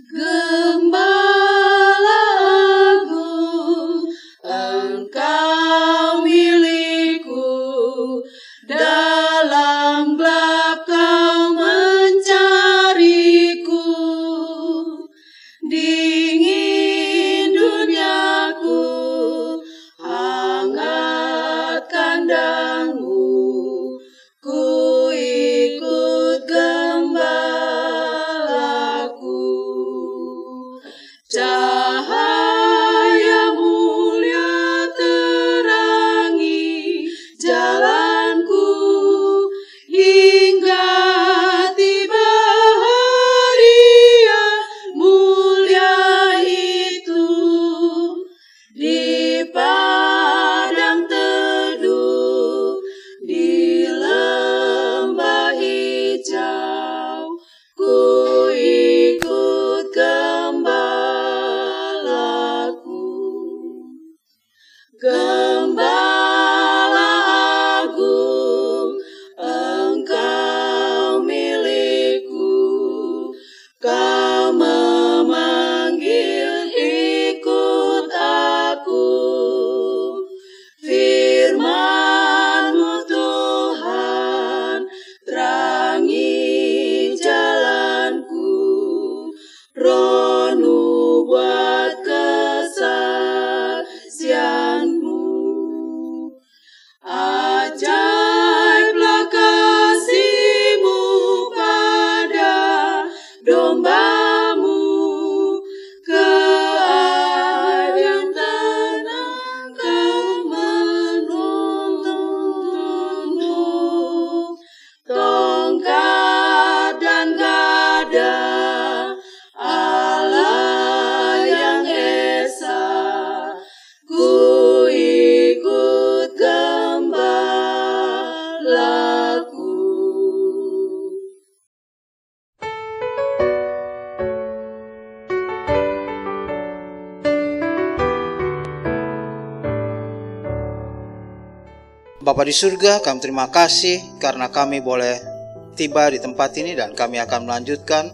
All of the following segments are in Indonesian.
Gembala agung, Engkau milikku, dalam gelap Kau mencariku. Dingin duniaku, hangat kandangmu, ku ikut gembalaku. Cahaya mulia terangi jalanku, hingga tiba hari yang mulia itu. Di padang teduh, di lembah hijau, ku ikut gembalaku. Gembala agung, Engkau milikku, Kau memanggil ikut aku. Firman-Mu Tuhan, terangi jalanku, Roh nubuat kesaksian-Mu. Ajaiblah kasih-Mu pada domba-Mu, keadaan tenang Kau menuntunku. Tongkat dan gada, Allah yang esa, ku ikut gembalaku. Bapa di surga, kami terima kasih karena kami boleh tiba di tempat ini dan kami akan melanjutkan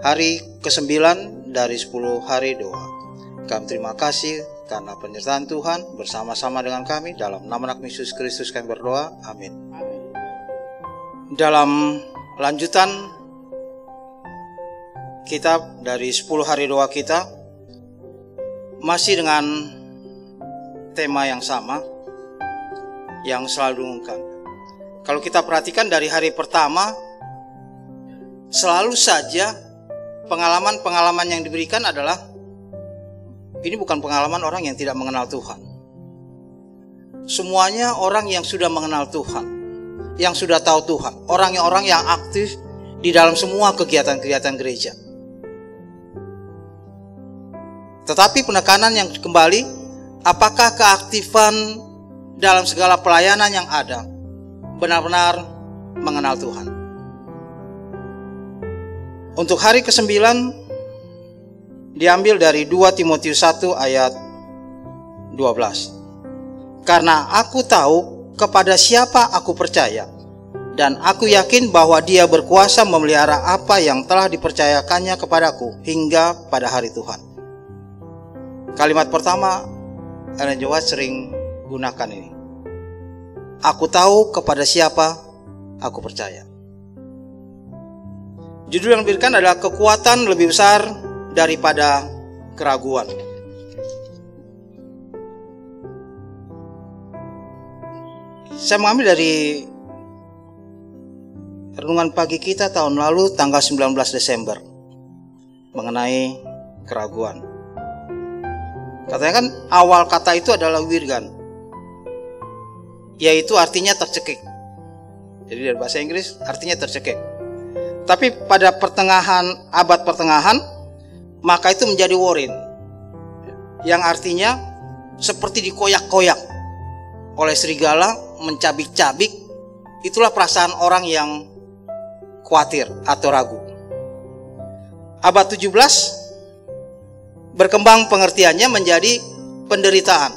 hari ke-9 dari 10 hari doa. Kami terima kasih karena penyertaan Tuhan bersama-sama dengan kami. Dalam nama anak Yesus Kristus kami berdoa, amin. Dalam lanjutan kitab dari 10 hari doa kita, masih dengan tema yang sama, yang selalu diungkapkan. Kalau kita perhatikan dari hari pertama, selalu saja pengalaman-pengalaman yang diberikan adalah, ini bukan pengalaman orang yang tidak mengenal Tuhan. Semuanya orang yang sudah mengenal Tuhan, yang sudah tahu Tuhan, orang-orang yang aktif di dalam semua kegiatan-kegiatan gereja. Tetapi penekanan yang kembali, apakah keaktifan dalam segala pelayanan yang ada benar-benar mengenal Tuhan? Untuk hari ke-9 diambil dari 2 Timotius 1 ayat 12. Karena aku tahu kepada siapa aku percaya, dan aku yakin bahwa dia berkuasa memelihara apa yang telah dipercayakannya kepadaku hingga pada hari Tuhan. Kalimat pertama Ellen G. White sering gunakan ini. Aku tahu kepada siapa aku percaya. Judul yang diberikan adalah kekuatan lebih besar daripada keraguan. Saya mengambil dari renungan pagi kita tahun lalu tanggal 19 Desember mengenai keraguan. Katanya kan awal kata itu adalah wirgan, yaitu artinya tercekik. Jadi dari bahasa Inggris artinya tercekik. Tapi pada abad pertengahan, maka itu menjadi worin, yang artinya seperti dikoyak-koyak oleh serigala, mencabik-cabik. Itulah perasaan orang yang khawatir atau ragu. Abad 17 berkembang pengertiannya menjadi penderitaan.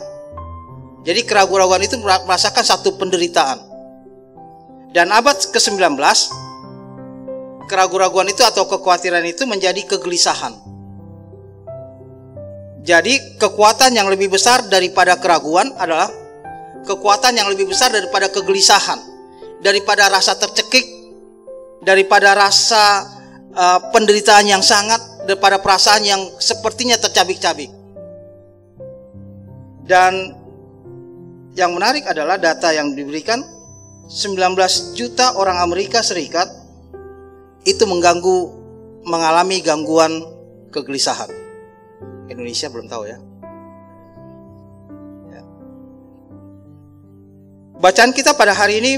Jadi keraguan-keraguan itu merasakan satu penderitaan. Dan abad ke-19, keraguan-keraguan itu atau kekhawatiran itu menjadi kegelisahan. Jadi kekuatan yang lebih besar daripada keraguan adalah kekuatan yang lebih besar daripada kegelisahan, daripada rasa tercekik, daripada rasa penderitaan yang sangat, daripada perasaan yang sepertinya tercabik-cabik. Dan yang menarik adalah data yang diberikan, 19 juta orang Amerika Serikat itu mengalami gangguan kegelisahan. Indonesia belum tahu ya. Bacaan kita pada hari ini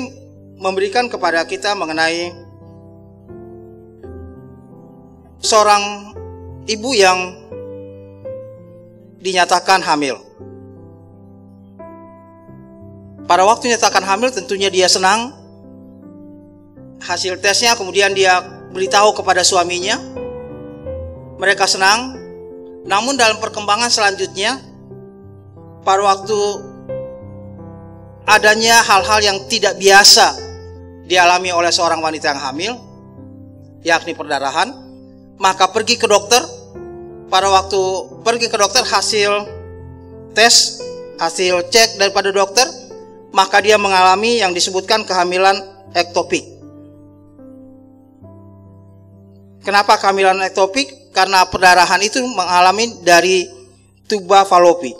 memberikan kepada kita mengenai seorang ibu yang dinyatakan hamil. Pada waktu dinyatakan hamil tentunya dia senang. Hasil tesnya kemudian dia beritahu kepada suaminya. Mereka senang. Namun dalam perkembangan selanjutnya, pada waktu adanya hal-hal yang tidak biasa dialami oleh seorang wanita yang hamil, yakni perdarahan, maka pergi ke dokter. Pada waktu pergi ke dokter, hasil tes, hasil cek daripada dokter, maka dia mengalami yang disebutkan kehamilan ektopik. Kenapa kehamilan ektopik? Karena perdarahan itu mengalami dari tuba falopi.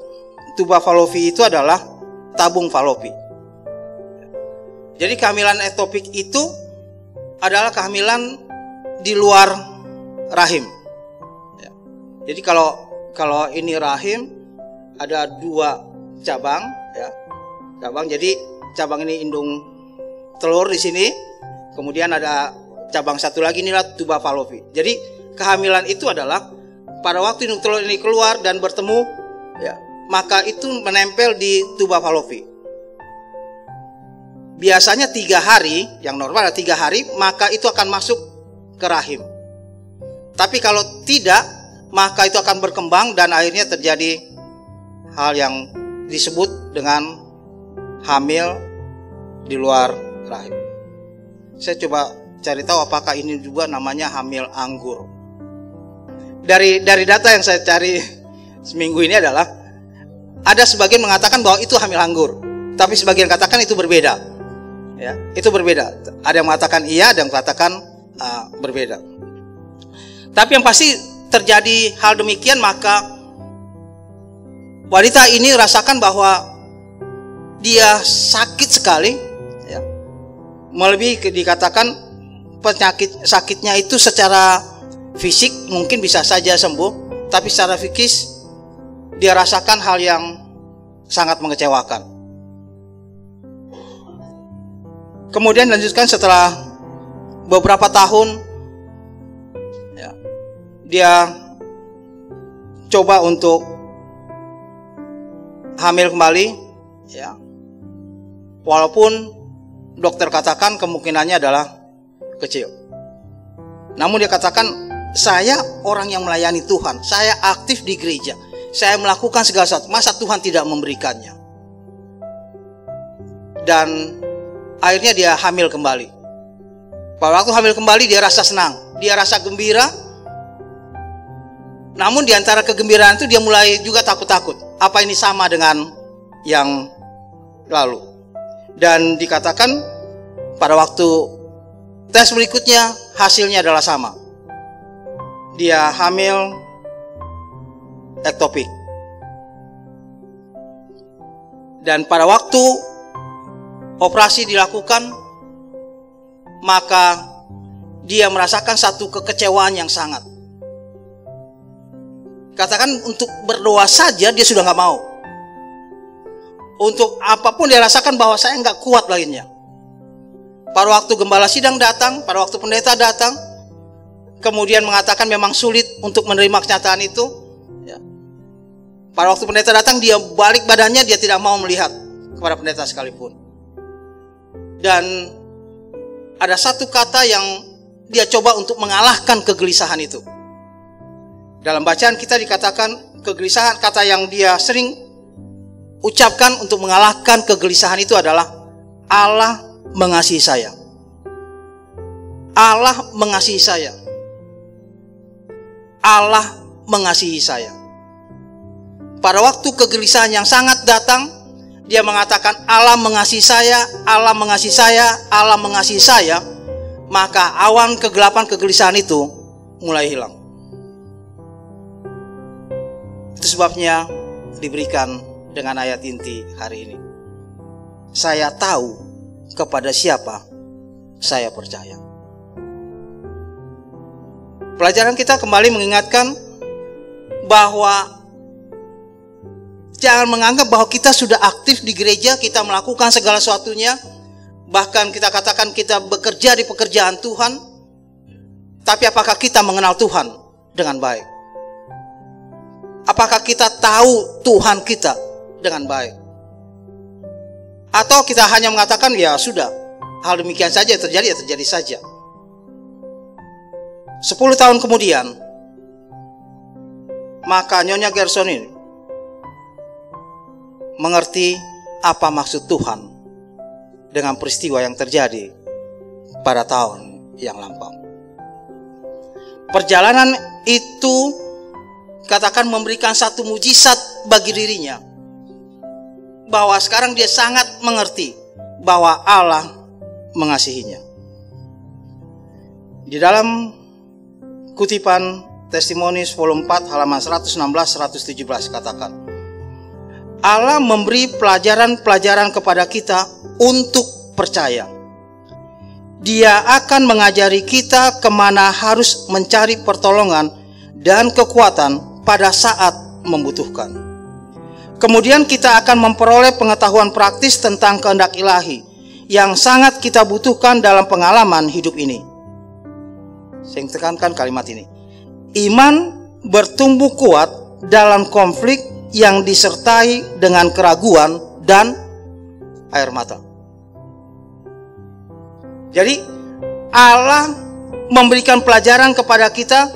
Tuba falopi itu adalah tabung falopi. Jadi kehamilan ektopik itu adalah kehamilan di luar rahim. Jadi kalau ini rahim, ada 2 cabang, ya. Cabang. Jadi cabang ini indung telur di sini. Kemudian ada cabang satu lagi, inilah tuba falopi. Jadi kehamilan itu adalah pada waktu indung telur ini keluar dan bertemu, ya, maka itu menempel di tuba falopi. Biasanya 3 hari, yang normal adalah 3 hari, maka itu akan masuk ke rahim. Tapi kalau tidak, maka itu akan berkembang dan akhirnya terjadi hal yang disebut dengan hamil di luar rahim. Saya coba cari tahu apakah ini juga namanya hamil anggur. Dari data yang saya cari seminggu ini adalah ada sebagian mengatakan bahwa itu hamil anggur, tapi sebagian katakan itu berbeda. Ya, itu berbeda. Ada yang mengatakan iya, ada yang mengatakan berbeda. Tapi yang pasti terjadi hal demikian, maka wanita ini rasakan bahwa dia sakit sekali, ya. Melebihi dikatakan sakitnya itu secara fisik mungkin bisa saja sembuh, tapi secara psikis dia rasakan hal yang sangat mengecewakan. Kemudian lanjutkan setelah beberapa tahun, ya, dia coba untuk hamil kembali, ya. Walaupun dokter katakan kemungkinannya adalah kecil. Namun dia katakan, saya orang yang melayani Tuhan, saya aktif di gereja, saya melakukan segala sesuatu, masa Tuhan tidak memberikannya? Dan akhirnya dia hamil kembali. Pada waktu hamil kembali dia rasa senang, dia rasa gembira. Namun di antara kegembiraan itu dia mulai juga takut-takut. Apa ini sama dengan yang lalu? Dan dikatakan pada waktu tes berikutnya hasilnya adalah sama. Dia hamil ektopik. Dan pada waktu operasi dilakukan, maka dia merasakan satu kekecewaan yang sangat. Katakan untuk berdoa saja dia sudah nggak mau. Untuk apapun dia rasakan bahwa saya nggak kuat lainnya. Pada waktu gembala sidang datang, pada waktu pendeta datang, kemudian mengatakan memang sulit untuk menerima kenyataan itu, ya. Pada waktu pendeta datang, dia balik badannya, dia tidak mau melihat kepada pendeta sekalipun. Dan ada satu kata yang dia coba untuk mengalahkan kegelisahan itu. Dalam bacaan kita dikatakan kegelisahan, kata yang dia sering ucapkan untuk mengalahkan kegelisahan itu adalah Allah mengasihi saya. Allah mengasihi saya. Allah mengasihi saya. pada waktu kegelisahan yang sangat datang, dia mengatakan Allah mengasihi saya, Allah mengasihi saya, Allah mengasihi saya. Maka awan kegelapan kegelisahan itu mulai hilang. Itu sebabnya diberikan dengan ayat inti hari ini. Saya tahu kepada siapa saya percaya. Pelajaran kita kembali mengingatkan bahwa jangan menganggap bahwa kita sudah aktif di gereja, kita melakukan segala sesuatunya, bahkan kita katakan kita bekerja di pekerjaan Tuhan, tapi apakah kita mengenal Tuhan dengan baik? Apakah kita tahu Tuhan kita dengan baik? Atau kita hanya mengatakan ya sudah, hal demikian saja terjadi, ya terjadi saja. 10 tahun kemudian, maka Nyonya Gerson ini mengerti apa maksud Tuhan dengan peristiwa yang terjadi pada tahun yang lampau. Perjalanan itu katakan memberikan satu mujizat bagi dirinya, bahwa sekarang dia sangat mengerti bahwa Allah mengasihinya. Di dalam kutipan Testimonies volume 4 halaman 116-117 katakan, Allah memberi pelajaran-pelajaran kepada kita untuk percaya. Dia akan mengajari kita kemana harus mencari pertolongan dan kekuatan pada saat membutuhkan. Kemudian kita akan memperoleh pengetahuan praktis tentang kehendak ilahi yang sangat kita butuhkan dalam pengalaman hidup ini. Saya tekankan kalimat ini. Iman bertumbuh kuat dalam konflik yang disertai dengan keraguan dan air mata. Jadi Allah memberikan pelajaran kepada kita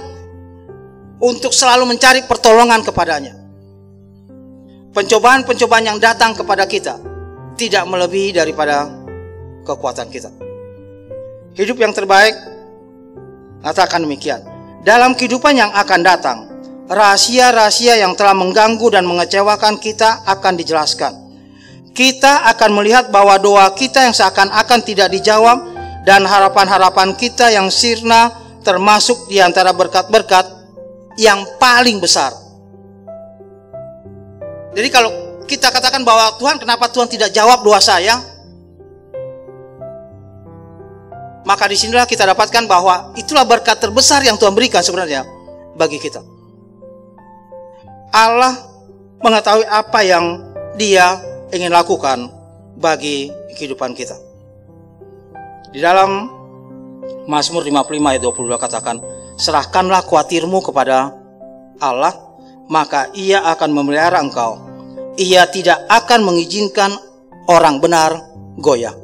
untuk selalu mencari pertolongan kepadanya. Pencobaan-pencobaan yang datang kepada kita tidak melebihi daripada kekuatan kita. Hidup yang terbaik katakan demikian. Dalam kehidupan yang akan datang, rahasia-rahasia yang telah mengganggu dan mengecewakan kita akan dijelaskan. Kita akan melihat bahwa doa kita yang seakan-akan tidak dijawab dan harapan-harapan kita yang sirna termasuk di antara berkat-berkat yang paling besar. Jadi kalau kita katakan bahwa Tuhan, kenapa Tuhan tidak jawab doa saya? Maka disinilah kita dapatkan bahwa itulah berkat terbesar yang Tuhan berikan sebenarnya bagi kita. Allah mengetahui apa yang Dia ingin lakukan bagi kehidupan kita. Di dalam Mazmur 55 ayat 22 katakan, serahkanlah khawatirmu kepada Allah, maka Ia akan memelihara engkau. Ia tidak akan mengizinkan orang benar goyah.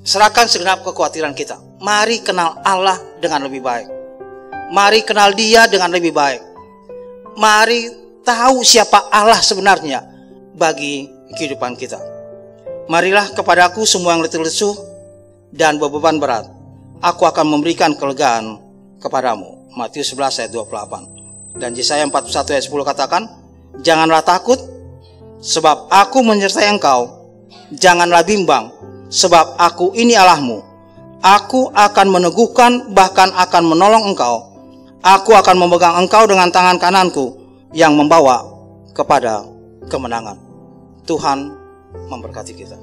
Serahkan segenap kekhawatiran kita. Mari kenal Allah dengan lebih baik. Mari kenal Dia dengan lebih baik. Mari tahu siapa Allah sebenarnya bagi kehidupan kita. Marilah kepadaku semua yang letih lesu dan beban berat. Aku akan memberikan kelegaan kepadamu. Matius 11 ayat 28. Dan Yesaya 41 ayat 10 katakan, janganlah takut, sebab aku menyertai engkau. Janganlah bimbang, sebab aku ini Allahmu. Aku akan meneguhkan, bahkan akan menolong engkau. Aku akan memegang engkau dengan tangan kananku yang membawa kepada kemenangan. Tuhan memberkati kita.